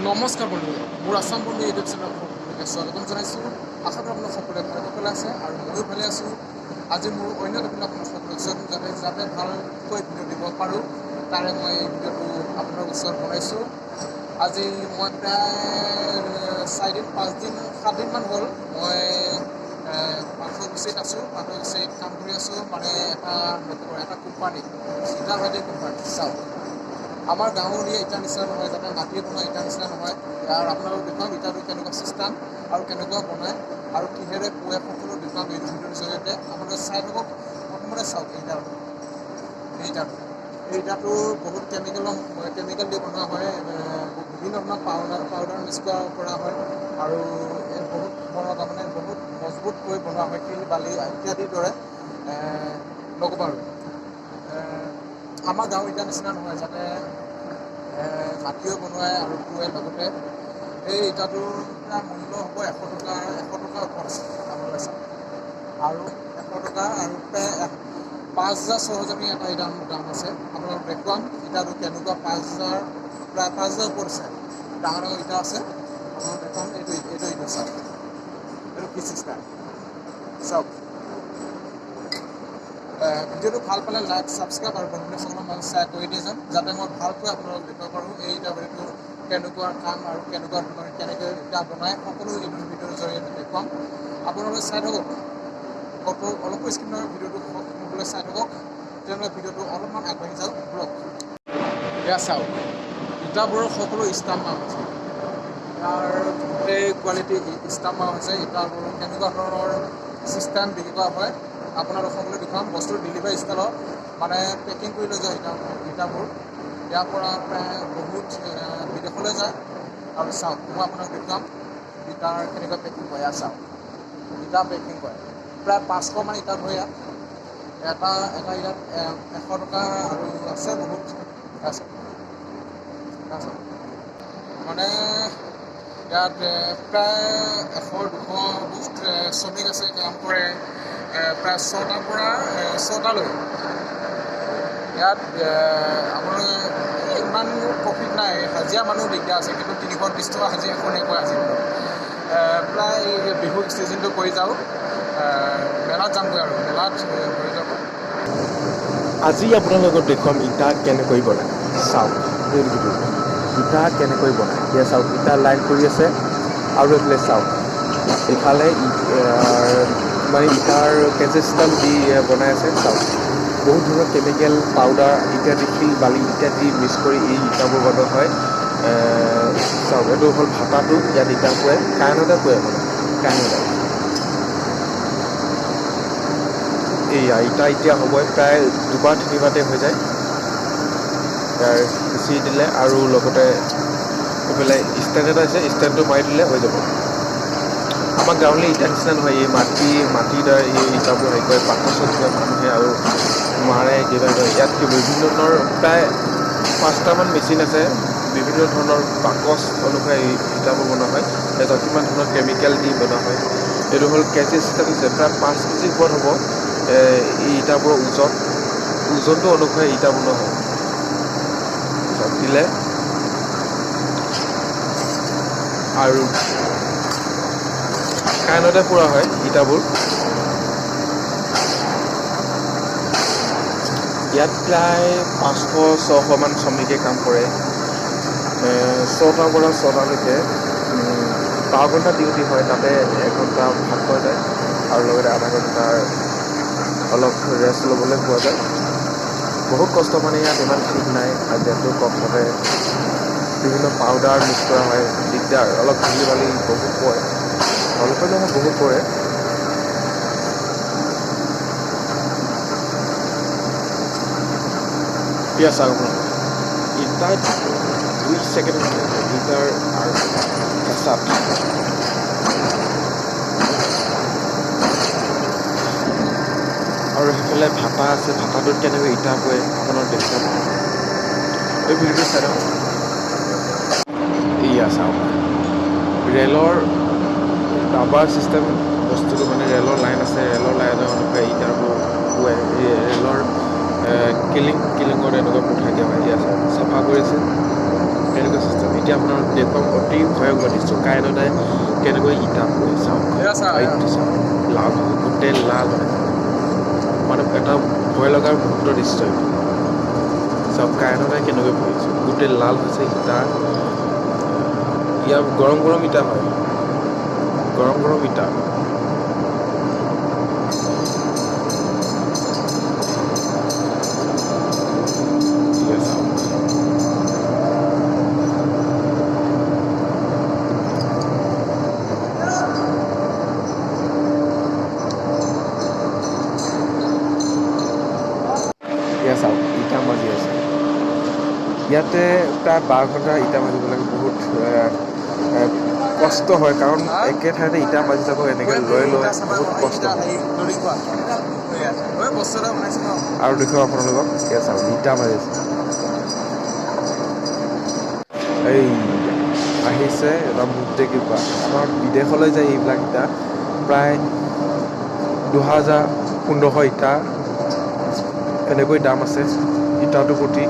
নমস্কাৰ বন্ধু, মোৰ আছাম বন্ধু ইউটিউব চেনেলত সকলোকে স্বাগতম জনাইছোঁ। আশা কৰোঁ আপোনালোক সকলোৱে ভালে কুশলে আছে আৰু ময়ো ভালে আছোঁ। আজি মোৰ অন্য টপিক আপোনালোক সকলোকে যাতে ভালকৈ ভিডিঅ' দিব পাৰোঁ তাৰে মই এই ভিডিঅ'টো আপোনাৰ ওচৰত বনাইছোঁ। আজি মই প্ৰায় 4 দিন 5 দিন 7 দিনমান হ'ল মই পাঠগুচিত আছোঁ। পাঠগুচিত কাম কৰি আছোঁ, মানে এটা কোম্পানী, ইটাৰ ভাইটি কোম্পানী। চাওক, আমাৰ গাঁৱৰ ইটাৰ নিচিনা নহয়, যাতে মাটিৰ বনোৱা ইটাৰ নিচিনা নহয়। ইয়াৰ আপোনালোক দেখুৱাম ইটাটো কেনেকুৱা চিষ্টেম আৰু কেনেকুৱা বনায় আৰু কিহেৰে পোৱে সকলো দেখুৱাম এই ভিডিঅ'ৰ জৰিয়তে। আপোনালোকে চাই থাকক। প্ৰথমতে চাওক এই ইটাটো বহুত কেমিকেল দি বনোৱা হয়। বিভিন্ন ধৰণৰ পাউডাৰ মিক্স কৰা হয় আৰু বহুত তাৰমানে বহুত মজবুতকৈ বনোৱা হয়। শিল বালি ইত্যাদিৰ দৰে নক'ব আৰু আমাৰ গাঁৱৰ ইটাৰ নিচিনা নহয়, যাতে মাটিও বনোৱাই আৰু পোৱে। লগতে এই ইটাটোৰ মূল্য হ'ব 100 টকাৰ ওপৰত আছে আপোনালোকে চাওক। আৰু 100 টকা আৰু প্ৰায় 5,000-6,000 এটা দাম আছে। আপোনালোক দেখুৱাম ইটাটো কেনেকুৱা। 5,000 প্ৰায় 5,000 ওপৰত আছে। ডাঙৰ ইটা আছে, আপোনালোক দেখুৱাম। এইটো ইটা চাওক, এইটো কি চিষ্টেম চাওক। ভিডিঅ'টো ভাল পালে লাইক, ছাবস্ক্ৰাইব আৰু বন্ধুসকলক মই শ্বেয়াৰ কৰি দিয়ে যাম, যাতে মই ভালকৈ আপোনালোক দেখুৱাব পাৰোঁ এই ইটা ভাটিটো কেনেকুৱা কাম আৰু কেনেকৈ ইটা বনায় সকলো এই ভিডিঅ'ৰ জৰিয়তে দেখুৱাম। আপোনালোকে চাই থাকক। অলপ স্ক্ৰীনৰ ভিডিঅ'টো সকলোৱে চাই থাকক, তেনেহ'লে ভিডিঅ'টো অলপমান আগবাঢ়ি যাওক ব্লগ। এয়া চাওক, ইটাবোৰৰ সকলো ষ্টাম্প মাৰ্ক আছে। ইয়াৰ গোটেই কোৱালিটি ষ্টাম্প মাৰ্ক আছে। ইটাবোৰ কেনেকুৱা ধৰণৰ চিষ্টেম বিক্ৰী কৰা হয় আপোনালোক সকলোৱে দেখুৱাম। বস্তুৰ ডেলিভাৰী ষ্টাইলত মানে পেকিং কৰি লৈ যায় ইটাবোৰ। ইয়াৰ পৰা প্ৰায় বহুত বিদেশলৈ যায়। আৰু চাওক, মই আপোনাক দেখুৱাম ইটাৰ কেনেকৈ পেকিং কৰে। ইয়াত চাওক, ইটা পেকিং কৰে প্ৰায় 500 মান ইটা ধৰে ইয়াত। এটা ইটাত 100 টকা আৰু আছে বহুত আছে। মানে ইয়াত প্ৰায় 100-200 বহুত শ্ৰমিক আছে, কাম কৰে প্ৰায় 6টাৰ পৰা 6টালৈ। ইয়াত আপোনাৰ ইমান প্ৰফিট নাই, হাজিৰা মানুহ দিগদাৰ আছে, কিন্তু 320 টকা হাজিৰা এনেকুৱা হাজিৰা। প্ৰায় বিহু ছিজনটো কৰি যাওঁ, মেলাত যামগৈ আৰু মেলাত হৈ যাব। আজি আপোনালোকক দেখুৱাম ইটা কেনেকৈ বনায়। চাওক এই ভিডিঅ'টো, ইটা কেনেকৈ বনায়। এতিয়া চাওক, ইটা লাইন কৰি আছে আৰু এইফালে চাওক, এইফালে মানে ইটাৰ কেঁচি চিষ্টেম দি বনাই আছে। চাওক, বহুত ধৰণৰ কেমিকেল পাউডাৰ ইত্যাদি, শিল বালি ইত্যাদি মিক্স কৰি এই ইটাবোৰ বনোৱা হয়। চাওক, এইটো হ'ল ভাটাটো। ইয়াত ইটা পুৱে, কাৰেণ্টতে পুৱে, মানে কাৰেণ্টতে। এইয়া ইটা এতিয়া হ'বই, প্ৰায় 2-3বাৰতে হৈ যায়। ইয়াৰ হেঁচি দিলে আৰু লগতে এইফালে ষ্টেণ্ড এটা আছে, ষ্টেণ্ডটো মাৰি দিলে হৈ যাব। আমাৰ গাঁৱলৈ ইটাৰ নিচিনা নহয়। এই মাটিৰ দ্বাৰা এই ইটাবোৰ হেৰি কৰে, বাকচত দিয়ে মানুহে আৰু মাৰে কিবা। ইয়াত বিভিন্ন ধৰণৰ প্ৰায় 5টামান মেচিন আছে। বিভিন্ন ধৰণৰ বাকচ অনুসাৰে এই ইটাবোৰ বনোৱা হয়। ইয়াত কিমান ধৰণৰ কেমিকেল দি বনোৱা হয়। এইটো হ'ল কেজি চিষ্টেম আছে, প্ৰায় 5 কেজিৰ ওপৰত হ'ব। এই ইটাবোৰৰ ওজনটো অনুসাৰে ইটা বনোৱা হয়। চাওক, দিলে আৰু কাৰেণ্টতে পোৰা হয় ইটাবোৰ। ইয়াত প্ৰায় 500-600 মান শ্ৰমিকে কাম কৰে। 6টাৰ পৰা 6টালৈকে 12 ঘণ্টা ডিউটি হয়। তাতে 1 ঘণ্টা ভাত খোৱা যায় আৰু লগতে আধা ঘণ্টাৰ অলপ ৰেষ্ট ল'বলৈ পোৱা যায়। বহুত কষ্ট, মানে ইয়াত ইমান ঠিক নাই, হাজিৰাটো কম থাকে। বিভিন্ন পাউডাৰ মিক্স কৰা হয়, দিগদাৰ। অলপ ধূলি বালি বহুত পৰে, অলপে নহয় বহুত পৰে। এতিয়া চাওক, ইটাৰ 2 ছেকেণ্ড ইটাৰ আৰু কেঁচাত আৰু সেইফালে ভাটা আছে। ভাটাটোত কেনেকৈ ইটা পৰে আপোনাৰ দেখুৱাম। এই ভিডিঅ'টো চাই থাকক। এয়া চাওক, ৰেলৰ ডাবাৰ চিষ্টেম বস্তুটো, মানে ৰেলৰ লাইন আছে। ৰেলৰ লাইনৰ অনুসাৰে ইটাবোৰ পুৱে। এই ৰেলৰ কিলিঙত এনেকৈ পঠাই দিয়া হয়। এয়া চাওক, চাফা কৰিছে। কেনেকুৱা চিষ্টেম এতিয়া আপোনাৰ দেখুৱাম অতি ভয়ংকৰ দৃশ্য কাৰেণ্টতে কেনেকৈ ইটা পৰে চাওক এয়া চা, এয়া। হাইটটো চাওক লাল হয় গোটেই লাল হয় মানে এটা ভয় লগাৰ মুহূৰ্তৰ দৃশ্য এইটো চাওক কাৰেণ্টতে কেনেকৈ পৰিছে গোটেই লাল হৈছে ইটা ইয়াৰ গৰম গৰম ইটা হয় গৰম গৰম ইটা ইয়ে চাওক ইয়া চাওক ইটা মাজি আছে ইয়াতে প্ৰায় 12 ঘণ্টা ইটা মাজিবলৈ বহুত কষ্ট হয় কাৰণ একে ঠাইতে ইটা মাজি যাব এনেকৈ লৈ লৈ বহুত কষ্ট হয় আৰু দেখুৱাম আপোনালোকক ইয়া চাওক ইটা মাজি আছে এই আহিছে এটা মুদ্দেগী পৰা আমাৰ বিদেশলৈ যায় এইবিলাক ইটা প্ৰায় 2000-1500 ইটা এনেকৈ দাম আছে ইটাটো প্ৰতি